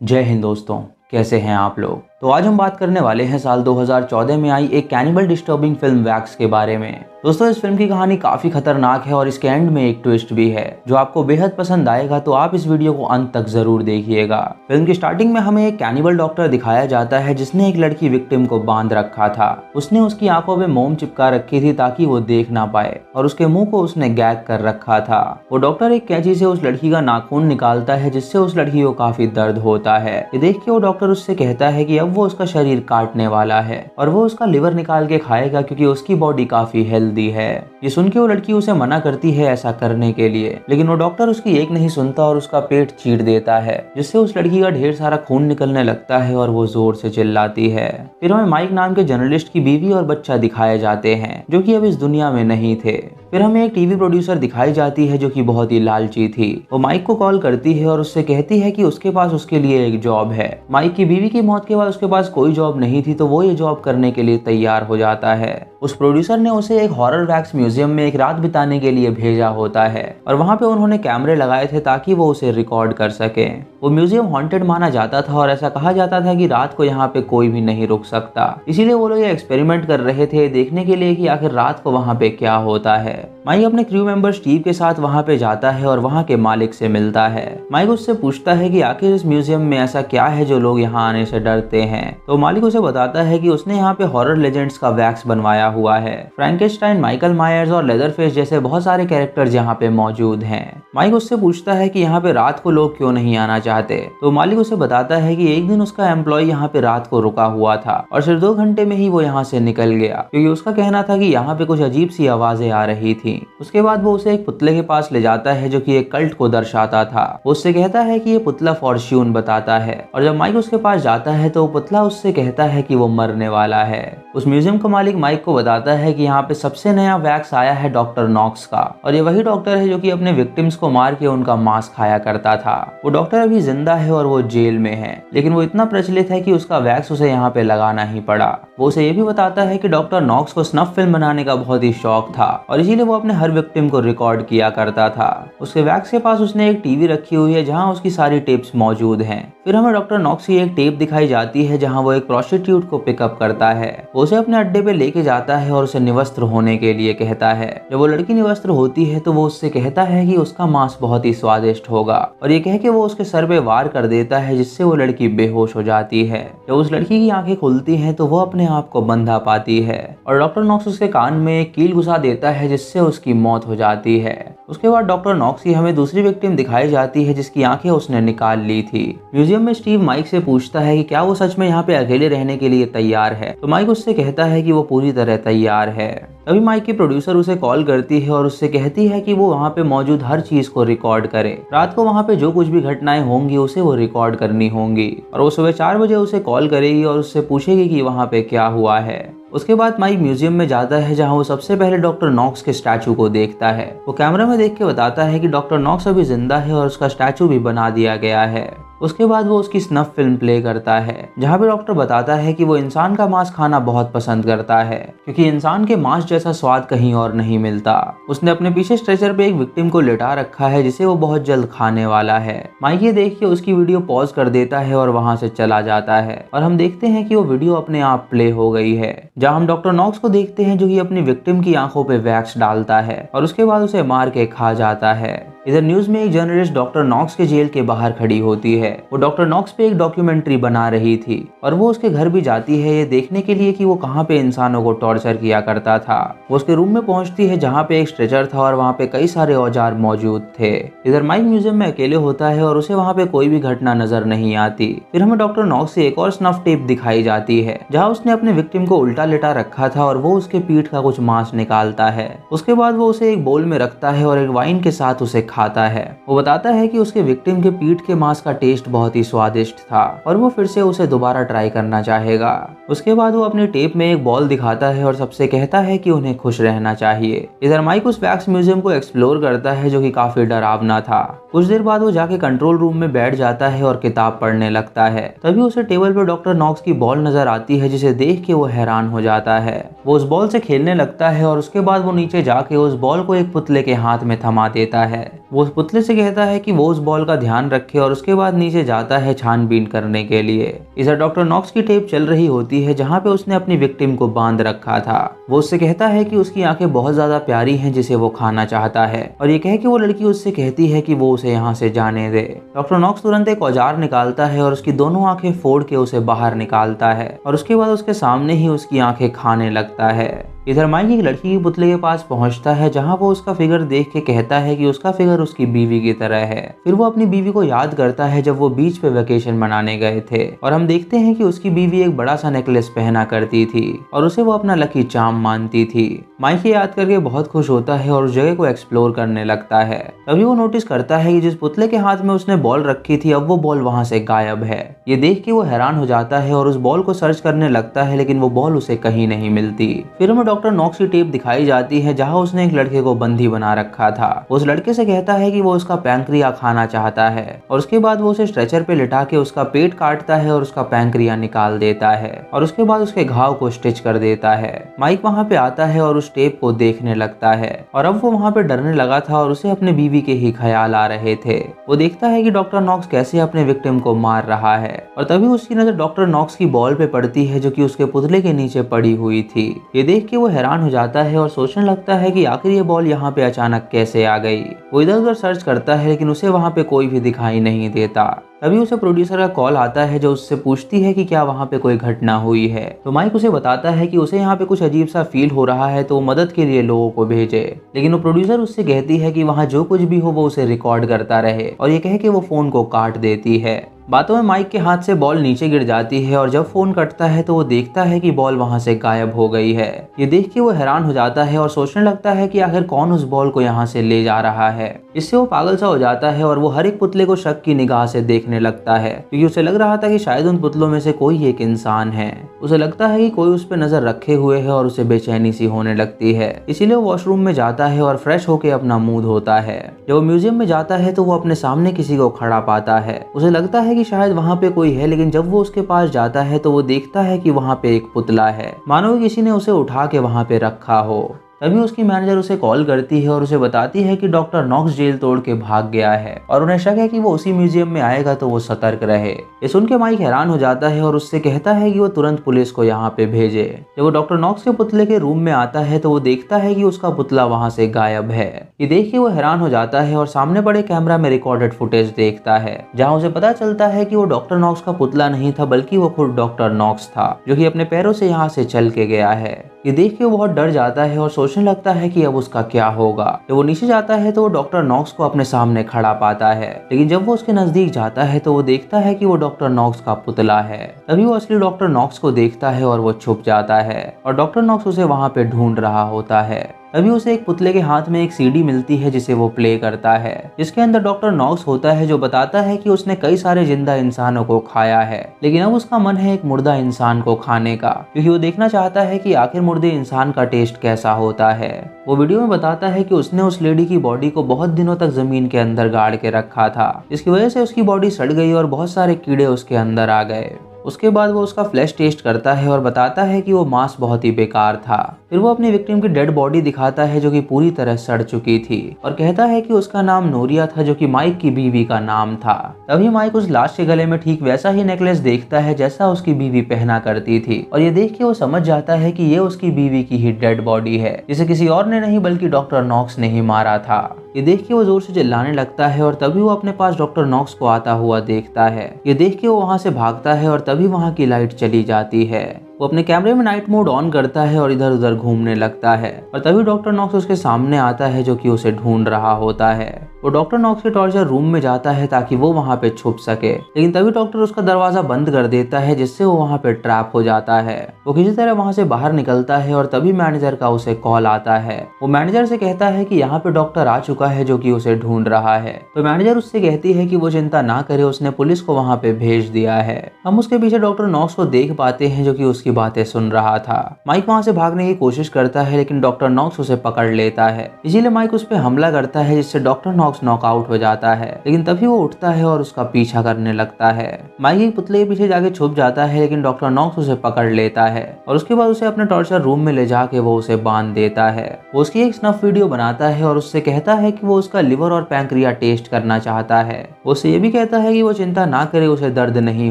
जय हिंद दोस्तों, कैसे हैं आप लोग। तो आज हम बात करने वाले हैं साल 2014 में आई एक कैनिबल डिस्टर्बिंग फिल्म वैक्स के बारे में। दोस्तों, इस फिल्म की कहानी काफी खतरनाक है और इसके एंड में एक ट्विस्ट भी है जो आपको बेहद पसंद आएगा, तो आप इस वीडियो को अंत तक जरूर देखिएगा। फिल्म की स्टार्टिंग में हमें एक कैनिबल डॉक्टर दिखाया जाता है जिसने एक लड़की विक्टिम को बांध रखा था। उसने उसकी आंखों में मोम चिपका रखी थी ताकि वो देख ना पाए और उसके मुंह को उसने गैग कर रखा था। वो डॉक्टर एक कैंची से उस लड़की का नाखून निकालता है जिससे उस लड़की को काफी दर्द होता है। ये देख के वो डॉक्टर उससे कहता है कि अब वो उसका शरीर काटने वाला है और वो उसका लिवर निकाल के खाएगा क्योंकि उसकी बॉडी काफी हेल्दी है। ये सुन के वो लड़की उसे मना करती है ऐसा करने के लिए, लेकिन वो डॉक्टर उसकी एक नहीं सुनता और उसका पेट चीर देता है जिससे उस लड़की का ढेर सारा खून निकलने लगता है और वो जोर से चिल्लाती है। फिर हमें माइक नाम के जर्नलिस्ट की बीवी और बच्चा दिखाए जाते हैं जो कि अब इस दुनिया में नहीं थे। फिर हमें एक टीवी प्रोड्यूसर दिखाई जाती है जो कि बहुत ही लालची थी। वो माइक को कॉल करती है और उससे कहती है कि उसके पास उसके लिए एक जॉब है। माइक की बीवी की मौत के बाद उसके पास कोई जॉब नहीं थी, तो वो ये जॉब करने के लिए तैयार हो जाता है। उस प्रोड्यूसर ने उसे एक हॉरर वैक्स म्यूजियम में एक रात बिताने के लिए भेजा होता है और वहाँ पे उन्होंने कैमरे लगाए थे ताकि वो उसे रिकॉर्ड कर सके। वो म्यूजियम हॉन्टेड माना जाता था और ऐसा कहा जाता था कि रात को यहाँ पे कोई भी नहीं रुक सकता। इसीलिए वो लोग ये एक्सपेरिमेंट कर रहे थे देखने के लिए कि आखिर रात को वहाँ पे क्या होता है। माइक अपने क्रू मेंबर स्टीव के साथ वहाँ पे जाता है और वहाँ के मालिक से मिलता है। माइक उससे पूछता है कि आखिर इस म्यूजियम में ऐसा क्या है जो लोग यहाँ आने से डरते हैं। तो मालिक उसे बताता है कि उसने यहाँ पे हॉरर लेजेंड्स का वैक्स बनवाया हुआ है। फ्रैंकेनस्टाइन, माइकल मायर्स और लेदरफेस जैसे बहुत सारे कैरेक्टर्स यहाँ पे मौजूद हैं। माइक उससे पूछता है कि यहाँ पे रात को लोग क्यों नहीं आना चाहते। तो मालिक उसे बताता है कि एक दिन उसका एम्प्लॉय यहाँ पे रात को रुका हुआ था और सिर्फ 2 घंटे में ही वो यहाँ से निकल गया क्योंकि उसका कहना था कि यहाँ पे कुछ अजीब सी आवाजें आ रही थी। उसके बाद वो उसे एक पुतले के पास ले जाता है जो कि एक कल्ट को दर्शाता था। वो उससे कहता है कि ये पुतला फॉर्च्यून बताता है और जब माइक उसके पास जाता है तो पुतला उससे कहता है कि वो मरने वाला है। उस म्यूजियम का मालिक माइक को बताता है कि यहाँ पे सबसे नया वैक्स आया है डॉक्टर नॉक्स का और ये वही डॉक्टर है जो कि अपने विक्टिम्स को मार के उनका मांस खाया करता था। वो डॉक्टर अभी जिंदा है और वो जेल में है, लेकिन वो इतना प्रचलित है कि उसका वैक्स उसे यहाँ पे लगाना ही पड़ा। वो उसे ये भी बताता है कि डॉक्टर नॉक्स को स्नफ फिल्म बनाने का बहुत ही शौक था और इसीलिए वो अपने हर विक्टिम को रिकॉर्ड किया करता था। उसके वैक्स के पास उसने एक टीवी रखी हुई है जहाँ उसकी सारी टेप्स मौजूद हैं। फिर हमें डॉक्टर नॉक्स की एक टेप दिखाई जाती है जहाँ वो एक प्रोस्टिट्यूट को पिकअप करता है। वो उसे अपने अड्डे पे लेके जाता है और उसे निवस्त्र होने के लिए कहता है। जब वो लड़की निवस्त्र होती है तो वो उससे कहता है कि उसका मांस बहुत ही स्वादिष्ट होगा और ये कह के वो उसके सर पे वार कर देता है जिससे वो लड़की बेहोश हो जाती है। जब उस लड़की की आंखें खुलती हैं तो वो अपने आप को बंधा पाती है और डॉक्टर नॉक्स उसके कान में एक कील घुसा देता है जिससे उसकी मौत हो जाती है। उसके बाद डॉक्टर नॉक्स की हमें दूसरी विक्टिम दिखाई जाती है जिसकी आंखें उसने निकाल ली थी। म्यूजियम में स्टीव माइक से पूछता है कि क्या वो सच में यहाँ पे अकेले रहने के लिए तैयार है, तो माइक उससे कहता है कि वो पूरी तरह तैयार है। तभी माइक की प्रोड्यूसर उसे कॉल करती है और उससे कहती है कि वो वहाँ पे मौजूद हर चीज को रिकॉर्ड करे। रात को वहाँ पे जो कुछ भी घटनाएं होंगी उसे वो रिकॉर्ड करनी होंगी और वो सुबह 4 बजे उसे कॉल करेगी और उससे पूछेगी कि वहाँ पे क्या हुआ है। उसके बाद माइक म्यूजियम में जाता है जहां वो सबसे पहले डॉक्टर नॉक्स के स्टैचू को देखता है। वो कैमरा में देख के बताता है कि डॉक्टर नॉक्स अभी जिंदा है और उसका स्टैचू भी बना दिया गया है। उसके बाद वो उसकी स्नफ फिल्म प्ले करता है जहाँ पे डॉक्टर बताता है कि वो इंसान का मांस खाना बहुत पसंद करता है क्योंकि इंसान के मांस जैसा स्वाद कहीं और नहीं मिलता। उसने अपने पीछे स्ट्रेचर पे एक विक्टिम को लिटा रखा है जिसे वो बहुत जल्द खाने वाला है। माइक ये देख के उसकी वीडियो पॉज कर देता है और वहाँ से चला जाता है और हम देखते हैं कि वो वीडियो अपने आप प्ले हो गई है जहाँ हम डॉक्टर नॉक्स को देखते हैं जो कि अपनी विक्टिम की आंखों पे वैक्स डालता है और उसके बाद उसे मार के खा जाता है। इधर न्यूज में एक जर्नलिस्ट डॉक्टर नॉक्स के जेल के बाहर खड़ी होती है। वो डॉक्टर नॉक्स पे एक डॉक्यूमेंट्री बना रही थी और वो उसके घर भी जाती है ये देखने के लिए कि वो कहाँ पे इंसानों को टॉर्चर किया करता था। वो उसके रूम में पहुंचती है जहाँ पे एक स्ट्रेचर था और वहाँ पे कई सारे औजार मौजूद थे। इधर माइक म्यूजियम में अकेले होता है और उसे वहाँ पे कोई भी घटना नजर नहीं आती। फिर हमें डॉक्टर नॉक्स से एक और स्नफ टेप दिखाई जाती है जहाँ उसने अपने विक्टिम को उल्टा लेटा रखा था और वो उसके पीठ का कुछ मांस निकालता है। उसके बाद वो उसे एक बोल में रखता है और एक वाइन के साथ उसे खाता है। वो बताता है कि उसके विक्टिम के पीठ के मांस का टेस्ट बहुत ही स्वादिष्ट था और वो फिर से उसे दोबारा ट्राई करना चाहेगा। उसके बाद वो अपनी टेप में एक बॉल दिखाता है और सबसे कहता है कि उन्हें खुश रहना चाहिए। इधर माइक उस वैक्स म्यूजियम को एक्सप्लोर करता है जो कि काफी डरावना था। कुछ देर बाद वो जाके कंट्रोल रूम में बैठ जाता है और किताब पढ़ने लगता है। तभी उसे टेबल पर डॉक्टर नॉक्स की बॉल नजर आती है जिसे देख के वो हैरान हो जाता है। वो उस बॉल से खेलने लगता है और उसके बाद वो नीचे जाके उस बॉल को एक पुतले के हाथ में थमा देता है। वो उस पुतले से कहता है कि वो उस बॉल का ध्यान रखे और उसके बाद नीचे जाता है छानबीन करने के लिए। इधर डॉक्टर नॉक्स की टेप चल रही होती है जहाँ पे उसने अपनी विक्टिम को बांध रखा था। वो उससे कहता है कि उसकी आंखें बहुत ज्यादा प्यारी हैं जिसे वो खाना चाहता है, और ये कह के वो लड़की उससे कहती है कि वो उसे यहाँ से जाने दे। डॉक्टर नॉक्स तुरंत एक औजार निकालता है और उसकी दोनों आंखें फोड़ के उसे बाहर निकालता है और उसके बाद उसके सामने ही उसकी आंखें खाने लगता है। इधर माइक एक लड़की के पुतले के पास पहुंचता है जहां वो उसका फिगर देख के कहता है कि उसका फिगर उसकी बीवी की तरह है। फिर वो अपनी बीवी को याद करता है जब वो बीच पे वेकेशन मनाने गए थे, और हम देखते हैं कि उसकी बीवी एक बड़ा सा नेकलेस पहना करती थी और उसे वो अपना लकी चार्म मानती थी। माइक ये याद करके बहुत खुश होता है और उस जगह को एक्सप्लोर करने लगता है। तभी वो नोटिस करता है कि जिस पुतले के हाथ में उसने बॉल रखी थी अब वो बॉल वहां से गायब है। ये देख के वो हैरान हो जाता है और उस बॉल को सर्च करने लगता है, लेकिन वो बॉल उसे कहीं नहीं मिलती। फिर हमें डॉक्टर नॉक्स की टेप दिखाई जाती है जहां उसने एक लड़के को बंदी बना रखा था। उस लड़के से कहता है कि वो उसका पैंक्रिया खाना चाहता है, और उसके बाद वो उसे स्ट्रेचर पे लिटा के उसका पेट काटता है और उसका पैंक्रिया निकाल देता है, और उसके बाद उसके घाव को स्टिच कर देता है। माइक वहां पे आता है और उस टेप को देखने लगता है, और अब वो वहां पे डरने लगा था और उसे अपने बीवी के ही ख्याल आ रहे थे। वो देखता है कि डॉक्टर नॉक्स कैसे अपने विक्टिम को मार रहा है, और तभी उसकी नजर डॉक्टर नॉक्स की बॉल पे पड़ती है जो कि उसके पुतले के नीचे पड़ी हुई थी। ये देख के वो हैरान हो जाता है और सोचने लगता है कि आखिर ये बॉल यहाँ पे अचानक कैसे आ गई। वो इधर उधर सर्च करता है लेकिन उसे वहाँ पे कोई भी दिखाई नहीं देता। तभी उसे प्रोड्यूसर का कॉल आता है जो उससे पूछती है कि क्या वहाँ पे कोई घटना हुई है। तो माइक उसे बताता है कि उसे यहाँ पे कुछ अजीब सा फील हो रहा है तो वो मदद के लिए लोगों को भेजे, लेकिन वो प्रोड्यूसर उससे कहती है कि वहाँ जो कुछ भी हो वो उसे रिकॉर्ड करता रहे, और ये कह के वो फोन को काट देती है। बातों में माइक के हाथ से बॉल नीचे गिर जाती है और जब फोन कटता है तो वो देखता है कि बॉल वहां से गायब हो गई है। ये देख के वो हैरान हो जाता है और सोचने लगता है कि आखिर कौन उस बॉल को यहाँ से ले जा रहा है। इससे वो पागल सा हो जाता है और वो हर एक पुतले को शक की निगाह से देखने लगता है, क्योंकि उसे लग रहा था कि शायद उन पुतलों में से कोई एक इंसान है। उसे लगता है कि कोई उस पर नजर रखे हुए है और उसे बेचैनी सी होने लगती है। इसीलिए वो वॉशरूम में जाता है और फ्रेश होकर अपना मुंह धोता है। जब वो म्यूजियम में जाता है तो वो अपने सामने किसी को खड़ा पाता है। उसे लगता है कि शायद वहाँ पे कोई है, लेकिन जब वो उसके पास जाता है तो वो देखता है कि वहाँ पे एक पुतला है, मानो किसी ने उसे उठा के वहाँ पे रखा हो। तभी उसकी मैनेजर उसे कॉल करती है और उसे बताती है कि डॉक्टर नॉक्स जेल तोड़ के भाग गया है और उन्हें शक है कि वो उसी म्यूजियम में आएगा तो वो सतर्क रहे। ये सुन के माइक हैरान हो जाता है और उससे कहता है कि वो तुरंत पुलिस को यहाँ पे भेजे। जब वो डॉक्टर नॉक्स के पुतले के रूम में आता है तो वो देखता है कि उसका पुतला वहाँ से गायब है। ये देख के वो हैरान हो जाता है और सामने बड़े कैमरा में रिकॉर्डेड फुटेज देखता है जहाँ उसे पता चलता है कि वो डॉक्टर नॉक्स का पुतला नहीं था बल्कि वो खुद डॉक्टर नॉक्स था, जो कि अपने पैरों से यहाँ से चल के गया है। ये देख के वो बहुत डर जाता है और सोचने लगता है कि अब उसका क्या होगा। जब वो नीचे जाता है तो वो डॉक्टर नॉक्स को अपने सामने खड़ा पाता है, लेकिन जब वो उसके नजदीक जाता है तो वो देखता है कि वो डॉक्टर नॉक्स का पुतला है। तभी वो असली डॉक्टर नॉक्स को देखता है और वो छुप जाता है और डॉक्टर नॉक्स उसे वहाँ पे ढूंढ रहा होता है। तभी उसे एक पुतले के हाथ में एक सीडी मिलती है जिसे वो प्ले करता है, जिसके अंदर डॉक्टर नॉक्स होता है जो बताता है कि उसने कई सारे जिंदा इंसानों को खाया है, लेकिन अब उसका मन है एक मुर्दा इंसान को खाने का, क्योंकि वो देखना चाहता है कि आखिर मुर्दे इंसान का टेस्ट कैसा होता है। वो वीडियो में बताता है कि उसने उस लेडी की बॉडी को बहुत दिनों तक जमीन के अंदर गाड़ के रखा था, जिसकी वजह से उसकी बॉडी सड़ गई और बहुत सारे कीड़े उसके अंदर आ गए। उसके बाद वो उसका फ्लैश टेस्ट करता है और बताता है कि वो मांस बहुत ही बेकार था। फिर वो अपनी विक्टिम की डेड बॉडी दिखाता है जो कि पूरी तरह सड़ चुकी थी और कहता है कि उसका नाम नूरिया था, जो कि माइक की बीवी का नाम था। तभी माइक उस लाश के गले में ठीक वैसा ही नेकलेस देखता है जैसा उसकी बीवी पहना करती थी, और ये देख के वो समझ जाता है कि ये उसकी बीवी की ही डेड बॉडी है, जिसे किसी और ने नहीं बल्कि डॉक्टर नॉक्स ने ही मारा था। ये देख के वो जोर से चिल्लाने लगता है और तभी वो अपने पास डॉक्टर नॉक्स को आता हुआ देखता है। ये देख के वो वहाँ से भागता है और तभी वहाँ की लाइट चली जाती है। वो अपने कैमरे में नाइट मोड ऑन करता है और इधर उधर घूमने लगता है, और तभी डॉक्टर नॉक्स उसके सामने आता है जो कि उसे ढूंढ रहा होता है। वो डॉक्टर नॉक्स के टॉर्चर रूम में जाता है ताकि वो वहाँ पे छुप सके, लेकिन तभी डॉक्टर उसका दरवाजा बंद कर देता है जिससे वो वहाँ पे ट्रैप हो जाता है। वो किसी तरह वहाँ से बाहर निकलता है और तभी मैनेजर का उसे कॉल आता है। वो मैनेजर से कहता है कि यहाँ पे डॉक्टर आ चुका है जो कि उसे ढूंढ रहा है। तो मैनेजर उससे कहती है कि वो चिंता ना करे, उसने पुलिस को वहाँ पे भेज दिया है। हम उसके पीछे डॉक्टर नॉक्स को देख पाते हैं जो कि उसकी बातें सुन रहा था। माइक वहाँ से भागने की कोशिश करता है लेकिन डॉक्टर नॉक्स उसे पकड़ लेता है, इसीलिए माइक उस पर हमला करता है जिससे डॉक्टर नॉक्स नॉक्स नॉकआउट हो जाता है, लेकिन तभी वो उठता है और उसका पीछा करने लगता है। माइक एक पुतले के पीछे जाके छुप जाता है, लेकिन डॉक्टर नॉक्स उसे पकड़ लेता है और उसके बाद उसे अपने टॉर्चर रूम में ले जाके वो उसे बांध देता है। वो उसकी एक स्नफ वीडियो बनाता है और उससे कहता है कि वो उसका लिवर और पैंक्रिया टेस्ट करना चाहता है। वो उससे ये भी कहता है कि वो चिंता ना करे, उसे दर्द नहीं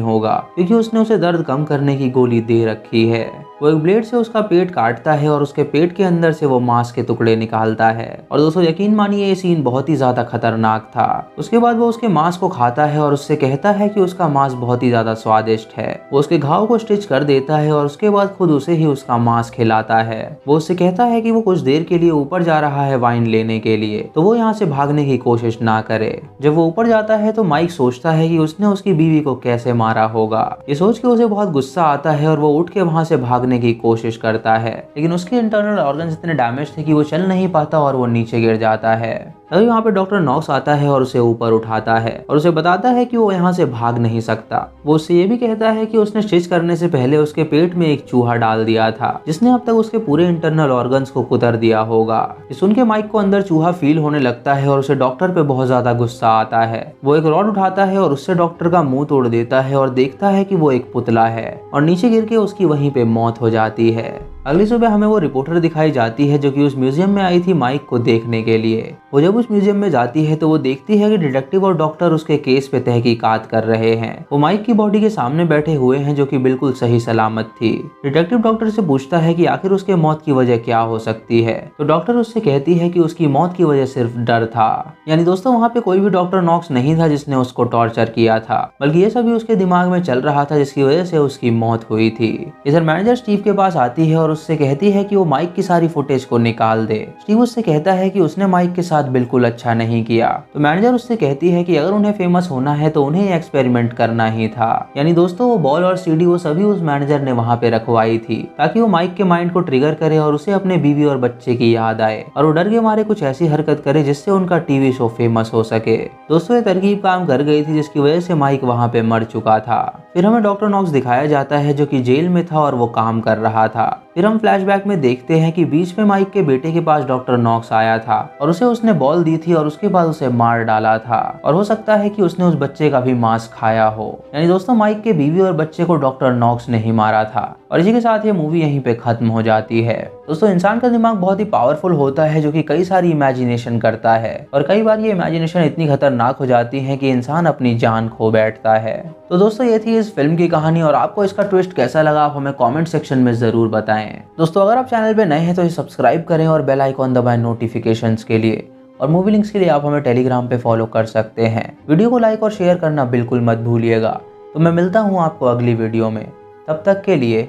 होगा क्योंकि उसने उसे दर्द कम करने की गोली दे रखी है। वो एक ब्लेड से उसका पेट काटता है और उसके पेट के अंदर से वो मांस के टुकड़े निकालता है। और दोस्तों यकीन मानिए ये सीन बहुत ही ज्यादा खतरनाक था। उसके बाद वो उसके मांस को खाता है और उससे कहता है कि उसका मांस बहुत ही ज्यादा स्वादिष्ट है। वो उसके घाव को स्टिच कर देता है और उसके बाद खुद उसे ही उसका मांस खिलाता है। वो उससे कहता है कि वो कुछ देर के लिए ऊपर जा रहा है वाइन लेने के लिए, तो वो यहाँ से भागने की कोशिश ना करे। जब वो ऊपर जाता है तो माइक सोचता है कि उसने उसकी बीवी को कैसे मारा होगा। ये सोच के उसे बहुत गुस्सा आता है और वो उठ के वहां से भागने की कोशिश करता है, लेकिन उसके इंटरनल ऑर्गन्स इतने डैमेज थे कि वो चल नहीं पाता और वो नीचे गिर जाता है। तभी वहाँ पे डॉक्टर नॉक्स आता है और उसे ऊपर उठाता है और उसे बताता है कि वो यहाँ से भाग नहीं सकता। वो उससे ये भी कहता है कि उसने स्टिच करने से पहले उसके पेट में एक चूहा डाल दिया था, जिसने अब तक उसके पूरे इंटरनल ऑर्गन्स को कुतर दिया होगा। ये सुन के माइक को अंदर चूहा फील होने लगता है और उसे डॉक्टर पे बहुत ज्यादा गुस्सा आता है। वो एक रॉड उठाता है और उससे डॉक्टर का मुंह तोड़ देता है और देखता है कि वो एक पुतला है और नीचे गिर के उसकी वहीं पे मौत हो जाती है। अगली सुबह हमें वो रिपोर्टर दिखाई जाती है जो कि उस म्यूजियम में आई थी माइक को देखने के लिए। वो जब उस म्यूजियम में जाती है तो वो देखती है कि डिटेक्टिव और डॉक्टर उसके केस पे तहकीकात कर रहे हैं। वो माइक की बॉडी के सामने बैठे हुए हैं जो कि बिल्कुल सही सलामत थी। डिटेक्टिव डॉक्टर से पूछता है कि आखिर उसके मौत की वजह क्या हो सकती है, तो डॉक्टर उससे कहती है कि उसकी मौत की वजह सिर्फ डर था। यानी दोस्तों वहाँ पे कोई भी डॉक्टर नॉक्स नहीं था जिसने उसको टॉर्चर किया था, बल्कि ये सभी उसके दिमाग में चल रहा था जिसकी वजह से उसकी मौत हुई थी। इधर मैनेजर स्टीव के पास आती है और उससे कहती है कि वो माइक की सारी फुटेज को निकाल दे। स्टीव उससे कहता है कि उसने माइक के साथ बिल्कुल अच्छा नहीं किया। तो मैनेजर उससे कहती है कि अगर उन्हें फेमस होना है तो उन्हें एक्सपेरिमेंट करना ही था। यानी दोस्तों वो बॉल और सीडी वो सभी उस मैनेजर ने वहाँ पे रखवाई थी ताकि वो माइक के माइंड को ट्रिगर करे और उसे अपने बीवी और बच्चे की याद आए और वो डर के मारे कुछ ऐसी हरकत करे जिससे उनका टीवी शो फेमस हो सके। दोस्तों ये तरकीब काम कर गई थी जिसकी वजह से माइक वहाँ पे मर चुका था। फिर हमें डॉक्टर नॉक्स दिखाया जाता है जो कि जेल में था और वो काम कर रहा था। फिर हम फ्लैशबैक में देखते हैं कि बीच में माइक के बेटे के पास डॉक्टर नॉक्स आया था और उसे उसने बॉल दी थी और उसके बाद उसे मार डाला था और हो सकता है कि उसने उस बच्चे का भी मांस खाया हो। यानी दोस्तों माइक के बीवी और बच्चे को डॉक्टर नॉक्स ने ही मारा था। और इसी के साथ ये मूवी यहीं पे खत्म हो जाती है। दोस्तों इंसान का दिमाग बहुत ही पावरफुल होता है जो कि कई सारी इमेजिनेशन करता है और कई बार ये इमेजिनेशन इतनी खतरनाक हो जाती है कि इंसान अपनी जान खो बैठता है। तो दोस्तों ये थी इस फिल्म की कहानी और आपको इसका ट्विस्ट कैसा लगा आप हमें कमेंट सेक्शन में जरूर बताएं। दोस्तों अगर आप चैनल पे नए हैं तो इसे सब्सक्राइब करें और बेल आइकॉन दबाएं नोटिफिकेशंस के लिए। और मूवी लिंक्स के लिए आप हमें टेलीग्राम पे फॉलो कर सकते हैं। वीडियो को लाइक और शेयर करना बिल्कुल मत भूलिएगा। तो मैं मिलता हूँ आपको अगली वीडियो में, तब तक के लिए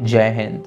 जय हिंद।